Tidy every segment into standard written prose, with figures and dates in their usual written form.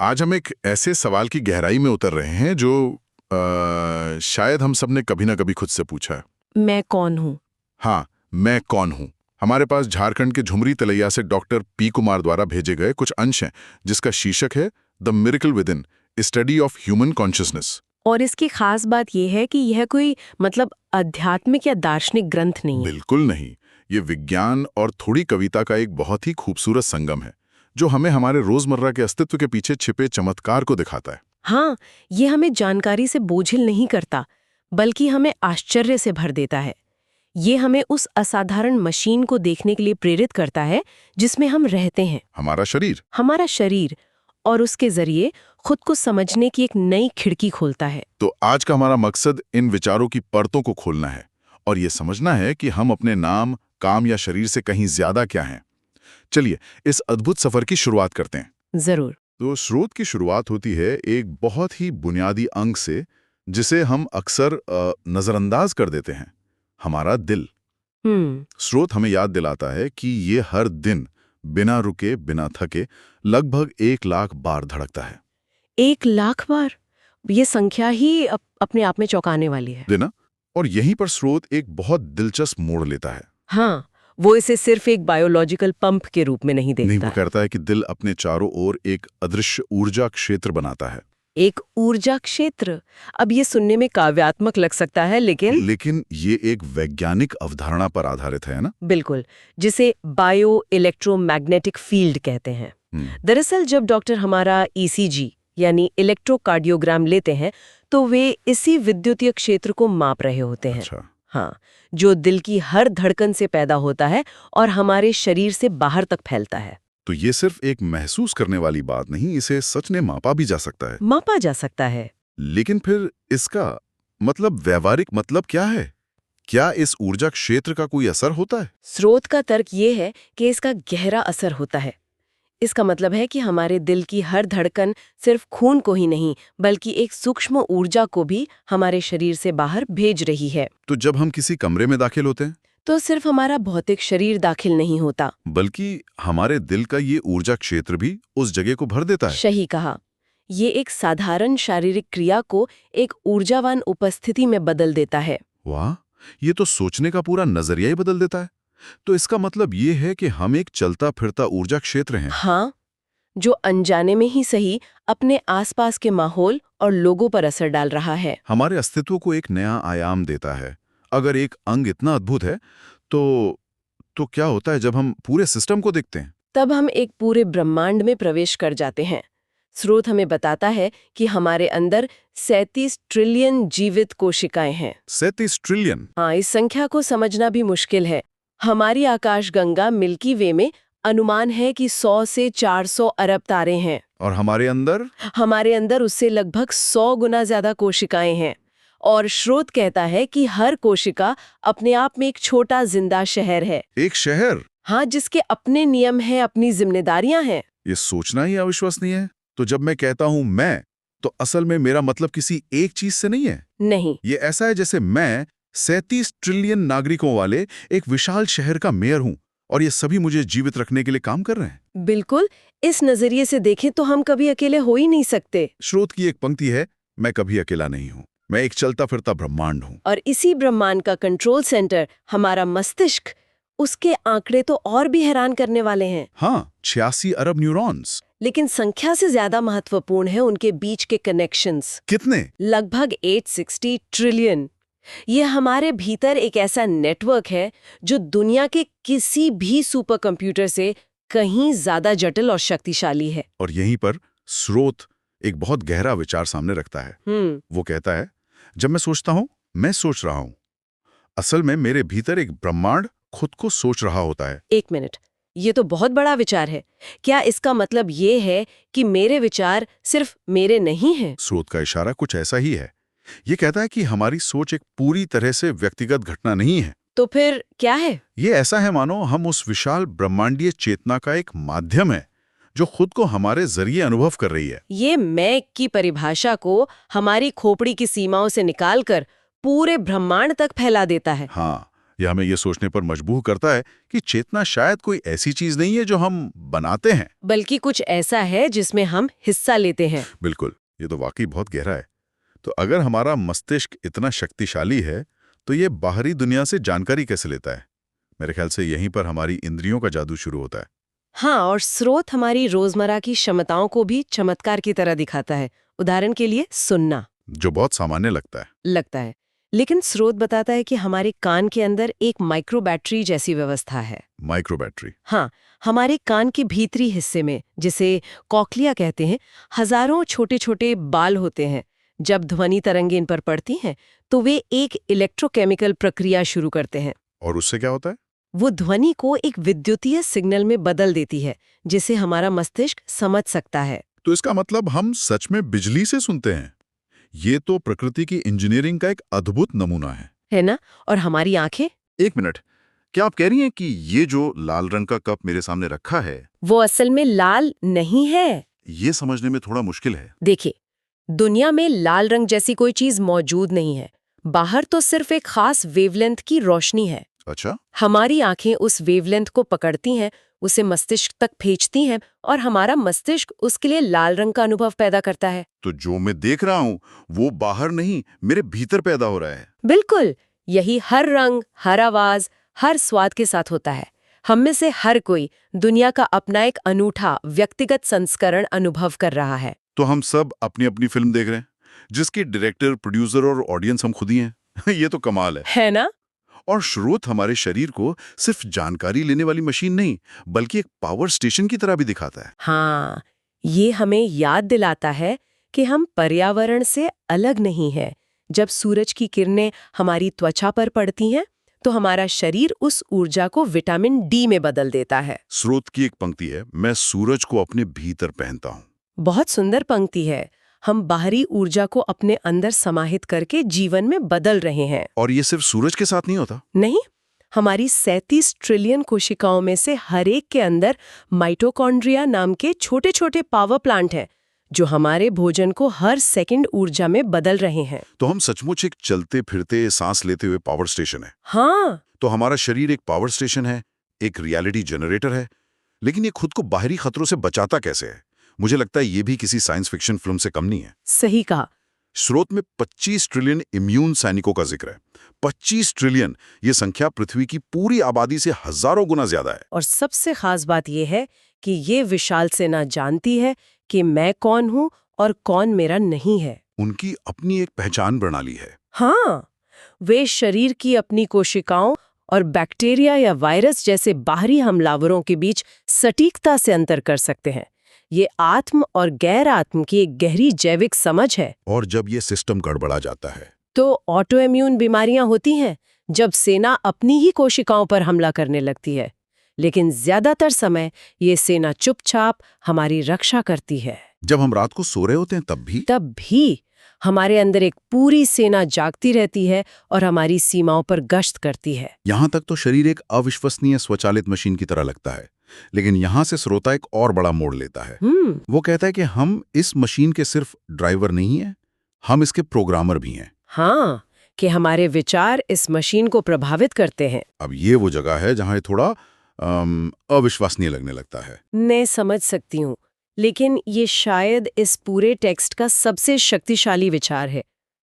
आज हम एक ऐसे सवाल की गहराई में उतर रहे हैं जो शायद हम सब ने कभी ना कभी खुद से पूछा है। मैं कौन हूँ? हाँ, मैं कौन हूँ। हमारे पास झारखंड के झुमरी तलैया से डॉक्टर पी कुमार द्वारा भेजे गए कुछ अंश हैं, जिसका शीर्षक है the miracle with in, study of human consciousness. और इसकी खास बात यह है कि यह कोई आध्यात्मिक या दार्शनिक ग्रंथ नहीं है। बिल्कुल नहीं, ये विज्ञान और थोड़ी कविता का एक बहुत ही खूबसूरत संगम है, जो हमें हमारे रोजमर्रा के अस्तित्व के पीछे छिपे चमत्कार को दिखाता है। हाँ, ये हमें जानकारी से बोझिल नहीं करता, बल्कि हमें आश्चर्य से भर देता है। ये हमें उस असाधारण मशीन को देखने के लिए प्रेरित करता है जिसमें हम रहते हैं, हमारा शरीर, और उसके जरिए खुद को समझने की एक नई खिड़की खोलता है। तो आज का हमारा मकसद इन विचारों की परतों को खोलना है और ये समझना है कि हम अपने नाम, काम या शरीर से कहीं ज्यादा क्या हैं। चलिए इस अद्भुत सफर की शुरुआत करते हैं। जरूर। तो स्रोत की शुरुआत होती है एक बहुत ही बुनियादी अंग से, जिसे हम अक्सर नजरअंदाज कर देते हैं, हमारा दिल। स्रोत हमें याद दिलाता है कि ये हर दिन बिना रुके, बिना थके लगभग 1 लाख बार धड़कता है। 1 लाख बार? ये संख्या ही अपने आप में चौंकाने वाली है। देना। और यहीं पर स्रोत एक बहुत दिलचस्प मोड़ लेता है। हाँ, वो इसे सिर्फ एक बायोलॉजिकल पंप के रूप में नहीं देखता। वो कहता है कि दिल अपने चारों ओर एक अदृश्य ऊर्जा क्षेत्र बनाता है। एक ऊर्जा क्षेत्र? अब ये सुनने में काव्यात्मक लग सकता है, लेकिन ये एक वैज्ञानिक अवधारणा पर आधारित है ना? बिल्कुल, जिसे बायो इलेक्ट्रोमैग्नेटिक फील्ड कहते हैं। दरअसल जब डॉक्टर हमारा ईसीजी यानी इलेक्ट्रोकार्डियोग्राम लेते हैं तो वे इसी विद्युतीय क्षेत्र को माप रहे होते हैं। अच्छा। हाँ, जो दिल की हर धड़कन से पैदा होता है और हमारे शरीर से बाहर तक फैलता है। तो ये सिर्फ एक महसूस करने वाली बात नहीं, इसे सच में मापा भी जा सकता है। मापा जा सकता है। लेकिन फिर इसका व्यावहारिक मतलब क्या है? क्या इस ऊर्जा क्षेत्र का कोई असर होता है? स्रोत का तर्क ये है कि इसका गहरा असर होता है। इसका मतलब है कि हमारे दिल की हर धड़कन सिर्फ खून को ही नहीं, बल्कि एक सूक्ष्म ऊर्जा को भी हमारे शरीर से बाहर भेज रही है। तो जब हम किसी कमरे में दाखिल होते हैं तो सिर्फ हमारा भौतिक शरीर दाखिल नहीं होता, बल्कि हमारे दिल का ये ऊर्जा क्षेत्र भी उस जगह को भर देता है। सही कहा। ये एक साधारण शारीरिक क्रिया को एक ऊर्जावान उपस्थिति में बदल देता है। वाह, ये तो सोचने का पूरा नजरिया ही बदल देता है। तो इसका मतलब ये है कि हम एक चलता फिरता ऊर्जा क्षेत्र हैं। हाँ, जो अनजाने में ही सही अपने आसपास के माहौल और लोगों पर असर डाल रहा है। हमारे अस्तित्व को एक नया आयाम देता है। अगर एक अंग इतना अद्भुत है तो क्या होता है जब हम पूरे सिस्टम को देखते हैं? तब हम एक पूरे ब्रह्मांड में प्रवेश कर जाते हैं। स्रोत हमें बताता है कि हमारे अंदर 37 ट्रिलियन जीवित कोशिकाएं हैं। 37 ट्रिलियन? हाँ, इस संख्या को समझना भी मुश्किल है। हमारी आकाशगंगा मिल्की वे में अनुमान है कि 100 से 400 अरब तारे हैं। और हमारे अंदर उससे लगभग 100 गुना ज्यादा कोशिकाएं हैं। और स्रोत कहता है कि हर कोशिका अपने आप में एक छोटा जिंदा शहर है। एक शहर? हाँ, जिसके अपने नियम हैं, अपनी जिम्मेदारियां हैं। ये सोचना ही अविश्वसनीय है। तो जब मैं कहता हूँ मैं, तो असल में मेरा मतलब किसी एक चीज से नहीं है। नहीं, ये ऐसा है जैसे मैं 37 ट्रिलियन नागरिकों वाले एक विशाल शहर का मेयर हूँ और ये सभी मुझे जीवित रखने के लिए काम कर रहे हैं। बिल्कुल। इस नजरिए से देखें तो हम कभी अकेले हो ही नहीं सकते। स्रोत की एक पंक्ति है, मैं कभी अकेला नहीं हूँ, मैं एक चलता फिरता ब्रह्मांड हूँ। और इसी ब्रह्मांड का कंट्रोल सेंटर हमारा मस्तिष्क, उसके आंकड़े तो और भी हैरान करने वाले हैं। हाँ, 86 अरब न्यूरॉन्स। लेकिन संख्या से ज्यादा महत्वपूर्ण है उनके बीच के कनेक्शंस। कितने? लगभग 860 ट्रिलियन। ये हमारे भीतर एक ऐसा नेटवर्क है जो दुनिया के किसी भी सुपर कंप्यूटर से कहीं ज्यादा जटिल और शक्तिशाली है। और यहीं पर स्रोत एक बहुत गहरा विचार सामने रखता है। वो कहता है, जब मैं सोचता हूं, मैं सोच रहा हूं, असल में मेरे भीतर एक ब्रह्मांड खुद को सोच रहा होता है। 1 मिनट, ये तो बहुत बड़ा विचार है। क्या इसका मतलब ये है कि मेरे विचार सिर्फ मेरे नहीं हैं? स्रोत का इशारा कुछ ऐसा ही है। ये कहता है कि हमारी सोच एक पूरी तरह से व्यक्तिगत घटना नहीं है। तो फिर क्या है? ये ऐसा है मानो हम उस विशाल ब्रह्मांडीय चेतना का एक माध्यम है जो खुद को हमारे जरिए अनुभव कर रही है। ये मैं की परिभाषा को हमारी खोपड़ी की सीमाओं से निकालकर पूरे ब्रह्मांड तक फैला देता है। हाँ, यह हमें ये सोचने पर मजबूर करता है कि चेतना शायद कोई ऐसी चीज नहीं है जो हम बनाते हैं, बल्कि कुछ ऐसा है जिसमें हम हिस्सा लेते हैं। बिल्कुल, ये तो वाकई बहुत गहरा है। तो अगर हमारा मस्तिष्क इतना शक्तिशाली है, तो ये बाहरी दुनिया से जानकारी कैसे लेता है? मेरे ख्याल से यहीं पर हमारी इंद्रियों का जादू शुरू होता है। हाँ, और स्रोत हमारी रोजमर्रा की क्षमताओं को भी चमत्कार की तरह दिखाता है। उदाहरण के लिए सुनना जो बहुत सामान्य लगता है। लेकिन स्रोत बताता है कि हमारे कान के अंदर एक माइक्रो बैटरी जैसी व्यवस्था है। Micro battery. हाँ, हमारे कान के भीतरी हिस्से में, जिसे कॉक्लिया कहते हैं, हजारों छोटे छोटे बाल होते हैं। जब ध्वनि तरंगें इन पर पड़ती हैं तो वे एक इलेक्ट्रोकेमिकल प्रक्रिया शुरू करते हैं। और उससे क्या होता है? वो ध्वनि को एक विद्युतीय सिग्नल में बदल देती है, जिसे हमारा मस्तिष्क समझ सकता है। तो इसका मतलब हम सच में बिजली से सुनते हैं। ये तो प्रकृति की इंजीनियरिंग का एक अद्भुत नमूना है ना? और हमारी आंखें? एक मिनट, क्या आप कह रही हैं कि ये जो लाल रंग का कप मेरे सामने रखा है, वो असल में लाल नहीं है। ये समझने में थोड़ा मुश्किल है। देखिए, दुनिया में लाल रंग जैसी कोई चीज मौजूद नहीं है। बाहर तो सिर्फ एक खास वेवलेंथ की रोशनी है। अच्छा। हमारी आंखें उस वेवलेंथ को पकड़ती हैं, उसे मस्तिष्क तक भेजती हैं, और हमारा मस्तिष्क उसके लिए लाल रंग का अनुभव पैदा करता है। तो जो मैं देख रहा हूँ वो बाहर नहीं, मेरे भीतर पैदा हो रहा है। बिल्कुल, यही हर रंग, हर आवाज, हर स्वाद के साथ होता है। हम में से हर कोई दुनिया का अपना एक अनूठा व्यक्तिगत संस्करण अनुभव कर रहा है। तो हम सब अपनी अपनी फिल्म देख रहे हैं, जिसके डायरेक्टर, प्रोड्यूसर और ऑडियंस हम खुद ही हैं। ये तो कमाल है ना? और स्रोत हमारे शरीर को सिर्फ जानकारी लेने वाली मशीन नहीं, बल्कि एक पावर स्टेशन की तरह भी दिखाता है। हाँ, ये हमें याद दिलाता है कि हम पर्यावरण से अलग नहीं हैं। जब सूरज की किरणें हमारी त्वचा पर पड़ती हैं, तो हमारा शरीर उस ऊर्जा को विटामिन डी में बदल देता है। स्रोत की एक पंक्ति है, मैं सूरज को अपने भीतर पहनता हूँ। बहुत सुंदर पंक्ति है। हम बाहरी ऊर्जा को अपने अंदर समाहित करके जीवन में बदल रहे हैं। और ये सिर्फ सूरज के साथ नहीं होता। नहीं, हमारी 37 ट्रिलियन कोशिकाओं में से हर एक के अंदर माइटोकॉन्ड्रिया नाम के छोटे छोटे पावर प्लांट हैं, जो हमारे भोजन को हर सेकंड ऊर्जा में बदल रहे हैं। तो हम सचमुच एक चलते फिरते सांस लेते हुए पावर स्टेशन है। हाँ, तो हमारा शरीर एक पावर स्टेशन है, एक रियलिटी जनरेटर है। लेकिन ये खुद को बाहरी खतरों से बचाता कैसे है? मुझे लगता है ये भी किसी साइंस फिक्शन फिल्म से कम नहीं है। सही कहा। स्रोत में 25 ट्रिलियन इम्यून सैनिकों का जिक्र है। 25 ट्रिलियन, ये संख्या पृथ्वी की पूरी आबादी से हजारों गुना ज्यादा है। और सबसे खास बात यह है कि ये विशाल सेना जानती है कि मैं कौन हूँ और कौन मेरा नहीं है। उनकी अपनी एक पहचान प्रणाली है। हाँ, वे शरीर की अपनी कोशिकाओं और बैक्टीरिया या वायरस जैसे बाहरी हमलावरों के बीच सटीकता से अंतर कर सकते हैं। ये आत्म और गैर आत्म की एक गहरी जैविक समझ है। और जब ये सिस्टम गड़बड़ा जाता है तो ऑटो इम्यून बीमारियां होती हैं, जब सेना अपनी ही कोशिकाओं पर हमला करने लगती है। लेकिन ज्यादातर समय ये सेना चुपचाप हमारी रक्षा करती है। जब हम रात को सो रहे होते हैं तब भी हमारे अंदर एक पूरी सेना जागती रहती है और हमारी सीमाओं पर गश्त करती है। यहाँ तक तो शरीर एक अविश्वसनीय स्वचालित मशीन की तरह लगता है। लेकिन यहाँ से श्रोता एक और बड़ा मोड़ लेता है। वो कहता है कि हम इस मशीन के सिर्फ ड्राइवर नहीं हैं, हम इसके प्रोग्रामर भी हैं। हाँ, कि हमारे विचार इस मशीन को प्रभावित करते हैं। अब ये वो जगह है जहाँ ये थोड़ा अविश्वसनीय लगने लगता है। मैं समझ सकती हूँ, लेकिन ये शायद इस पूरे टेक्स्ट का सबसे शक्तिशाली विचार है,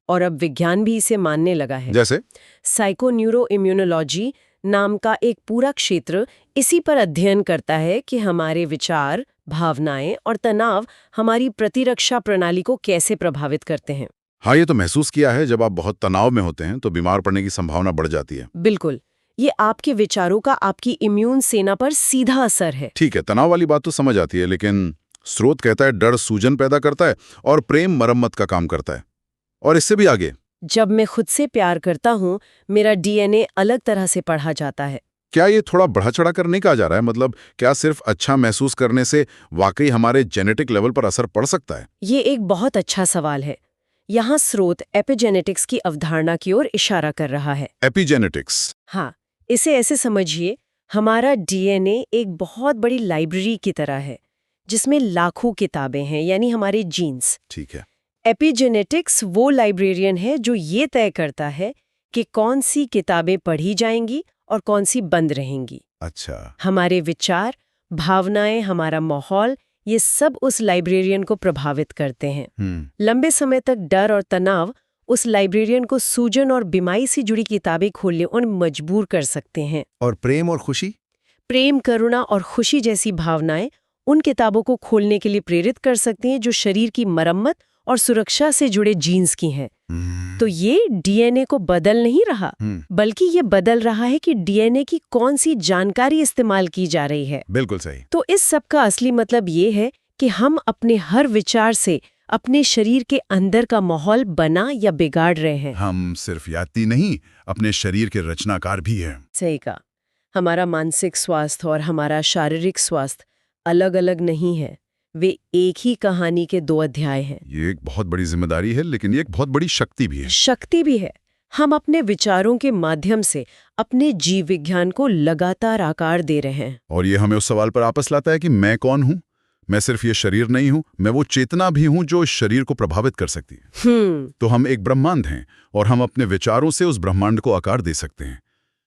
और अब विज्ञान भी इसे मानने लगा है। जैसे साइकोन्यूरो इम्यूनोलॉजी नाम का एक पूरा क्षेत्र इसी पर अध्ययन करता है कि हमारे विचार, भावनाएं और तनाव हमारी प्रतिरक्षा प्रणाली को कैसे प्रभावित करते हैं। हाँ, ये तो महसूस किया है, जब आप बहुत तनाव में होते हैं तो बीमार पड़ने की संभावना बढ़ जाती है। बिल्कुल, ये आपके विचारों का आपकी इम्यून सेना पर सीधा असर है। ठीक है, तनाव वाली बात तो समझ आती है, लेकिन स्रोत कहता है डर सूजन पैदा करता है और प्रेम मरम्मत का काम करता है। और इससे भी आगे, जब मैं खुद से प्यार करता हूँ, मेरा डीएनए अलग तरह से पढ़ा जाता है। क्या ये थोड़ा बढ़ा चढ़ा कर नहीं कहा जा रहा है? मतलब क्या सिर्फ अच्छा महसूस करने से वाकई हमारे जेनेटिक लेवल पर असर पड़ सकता है? ये एक बहुत अच्छा सवाल है। यहाँ स्रोत एपिजेनेटिक्स की अवधारणा की ओर इशारा कर रहा है। एपिजेनेटिक्स? हाँ, इसे ऐसे समझिए, हमारा डीएनए एक बहुत बड़ी लाइब्रेरी की तरह है, जिसमें लाखों किताबें हैं, यानी हमारे जीन्स। ठीक है। एपिजेनेटिक्स वो लाइब्रेरियन है जो ये तय करता है कि कौन सी किताबें पढ़ी जाएंगी और कौन सी बंद रहेंगी। अच्छा। हमारे विचार, भावनाएं, हमारा माहौल, ये सब उस लाइब्रेरियन को प्रभावित करते हैं। लंबे समय तक डर और तनाव उस लाइब्रेरियन को सूजन और बीमारी से जुड़ी किताबें खोलने और मजबूर कर सकते हैं। और प्रेम और खुशी? प्रेम, करुणा और खुशी जैसी भावनाएं उन किताबों को खोलने के लिए प्रेरित कर सकती हैं जो शरीर की मरम्मत और सुरक्षा से जुड़े जीन्स की हैं। तो ये डीएनए को बदल नहीं रहा, बल्कि ये बदल रहा है कि डीएनए की कौन सी जानकारी इस्तेमाल की जा रही है। बिल्कुल सही। तो इस सब का असली मतलब ये है कि हम अपने हर विचार से अपने शरीर के अंदर का माहौल बना या बिगाड़ रहे हैं। हम सिर्फ यात्री नहीं, अपने शरीर के रचनाकार भी हैं। सही कहा। हमारा मानसिक स्वास्थ्य और हमारा शारीरिक स्वास्थ्य अलग अलग नहीं है, वे एक ही कहानी के 2 अध्याय हैं। ये एक बहुत बड़ी जिम्मेदारी है, लेकिन ये एक बहुत बड़ी शक्ति भी है। शक्ति भी है। हम अपने विचारों के माध्यम से अपने जीव विज्ञान को लगातार आकार दे रहे हैं। और ये हमें उस सवाल पर वापस लाता है कि मैं कौन हूँ? मैं सिर्फ ये शरीर नहीं हूँ, मैं वो चेतना भी हूँ जो इस शरीर को प्रभावित कर सकती है। तो हम एक ब्रह्मांड हैं और हम अपने विचारों से उस ब्रह्मांड को आकार दे सकते हैं।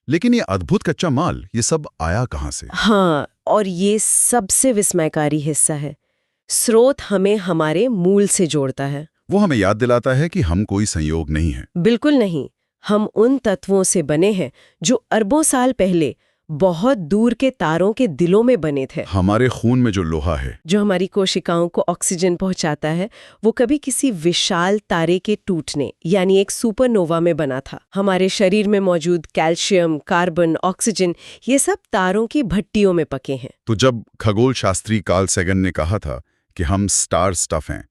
लेकिन ये अद्भुत कच्चा माल, ये सब आया कहाँ से? हाँ, और ये सबसे विस्मयकारी हिस्सा है। स्रोत हमें हमारे मूल से जोड़ता है। वो हमें याद दिलाता है कि हम कोई संयोग नहीं है। बिल्कुल नहीं। हम उन तत्वों से बने हैं जो अरबों साल पहले बहुत दूर के तारों के दिलों में बने थे। हमारे खून में जो लोहा है, जो हमारी कोशिकाओं को ऑक्सीजन पहुंचाता है, वो कभी किसी विशाल तारे के टूटने यानी एक सुपरनोवा में बना था। हमारे शरीर में मौजूद कैल्शियम, कार्बन, ऑक्सीजन, ये सब तारों की भट्टियों में पके हैं। तो जब खगोल शास्त्री कार्ल सैगन ने कहा था कि हम स्टार स्टफ हैं,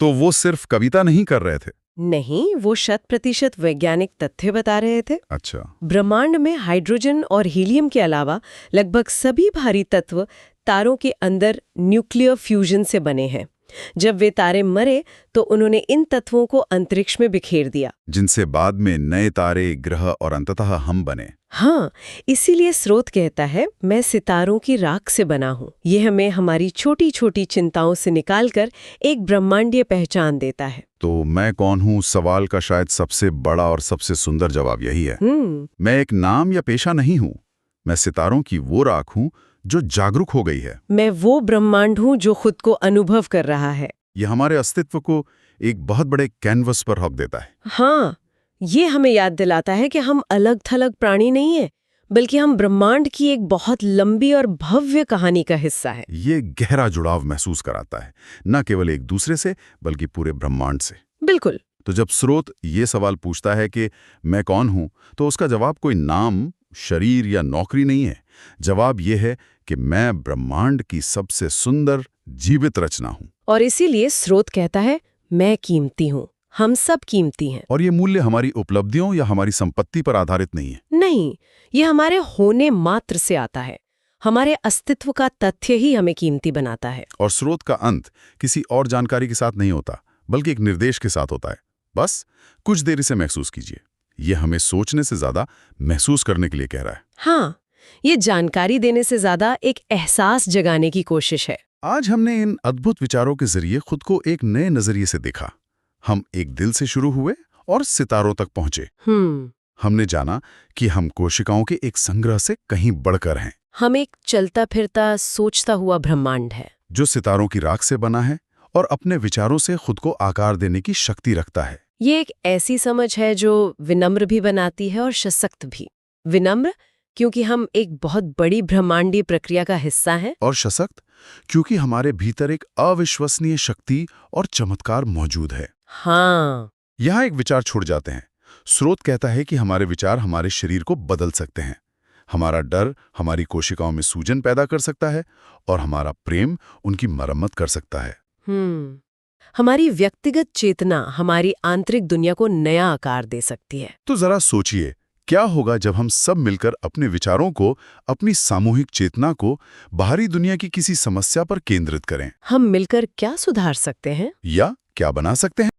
तो वो सिर्फ कविता नहीं कर रहे थे। नहीं, वो 100% वैज्ञानिक तथ्य बता रहे थे। अच्छा। ब्रह्मांड में हाइड्रोजन और हीलियम के अलावा लगभग सभी भारी तत्व तारों के अंदर न्यूक्लियर फ्यूजन से बने हैं। जब वे तारे मरे तो उन्होंने इन तत्वों को अंतरिक्ष में बिखेर दिया, जिनसे बाद में नए तारे, ग्रह और अंततः हम बने। हाँ, इसीलिए स्रोत कहता है, मैं सितारों की राख से बना हूँ। ये हमें हमारी छोटी छोटी चिंताओं से निकालकर एक ब्रह्मांडीय पहचान देता है। तो मैं कौन हूँ सवाल का शायद सबसे बड़ा और सबसे सुंदर जवाब यही है। मैं एक नाम या पेशा नहीं हूँ, मैं सितारों की वो राख हूँ जो जागरूक हो गई है। मैं वो ब्रह्मांड हूँ जो खुद को अनुभव कर रहा है। ये हमारे अस्तित्व को एक बहुत बड़े कैनवस पर रख देता है। हाँ, ये हमें याद दिलाता है कि हम अलग थलग प्राणी नहीं हैं, बल्कि हम ब्रह्मांड की एक बहुत लंबी और भव्य कहानी का हिस्सा है। ये गहरा जुड़ाव महसूस कराता है, न केवल एक दूसरे से बल्कि पूरे ब्रह्मांड से। बिल्कुल। तो जब स्रोत ये सवाल पूछता है कि मैं कौन हूं, तो उसका जवाब कोई नाम, शरीर या नौकरी नहीं है। जवाब ये है कि मैं ब्रह्मांड की सबसे सुंदर जीवित रचना हूं। और इसीलिए स्रोत कहता है, मैं कीमती हूं, हम सब कीमती हैं। और ये मूल्य हमारी उपलब्धियों या हमारी संपत्ति पर आधारित नहीं है। नहीं, ये हमारे होने मात्र से आता है। हमारे अस्तित्व का तथ्य ही हमें कीमती बनाता है। और स्रोत का अंत किसी और जानकारी के साथ नहीं होता, बल्कि एक निर्देश के साथ होता है। बस कुछ देर इसे महसूस कीजिए। ये हमें सोचने से ज्यादा महसूस करने के लिए कह रहा है। हाँ, ये जानकारी देने से ज्यादा एक एहसास जगाने की कोशिश है। आज हमने इन अद्भुत विचारों के जरिए खुद को एक नए नजरिए से देखा। हम एक दिल से शुरू हुए और सितारों तक पहुंचे। हमने जाना कि हम कोशिकाओं के एक संग्रह से कहीं बढ़कर हैं। हम एक चलता फिरता सोचता हुआ ब्रह्मांड है जो सितारों की राख से बना है और अपने विचारों से खुद को आकार देने की शक्ति रखता है। ये एक ऐसी समझ है जो विनम्र भी बनाती है और सशक्त भी। विनम्र क्योंकि हम एक बहुत बड़ी ब्रह्मांडीय प्रक्रिया का हिस्सा हैं, और सशक्त क्योंकि हमारे भीतर एक अविश्वसनीय शक्ति और चमत्कार मौजूद है। हाँ, यहाँ एक विचार छूट जाते हैं। स्रोत कहता है कि हमारे विचार हमारे शरीर को बदल सकते हैं। हमारा डर हमारी कोशिकाओं में सूजन पैदा कर सकता है और हमारा प्रेम उनकी मरम्मत कर सकता है। हमारी व्यक्तिगत चेतना हमारी आंतरिक दुनिया को नया आकार दे सकती है। तो जरा सोचिए, क्या होगा जब हम सब मिलकर अपने विचारों को, अपनी सामूहिक चेतना को बाहरी दुनिया की किसी समस्या पर केंद्रित करें? हम मिलकर क्या सुधार सकते हैं या क्या बना सकते हैं?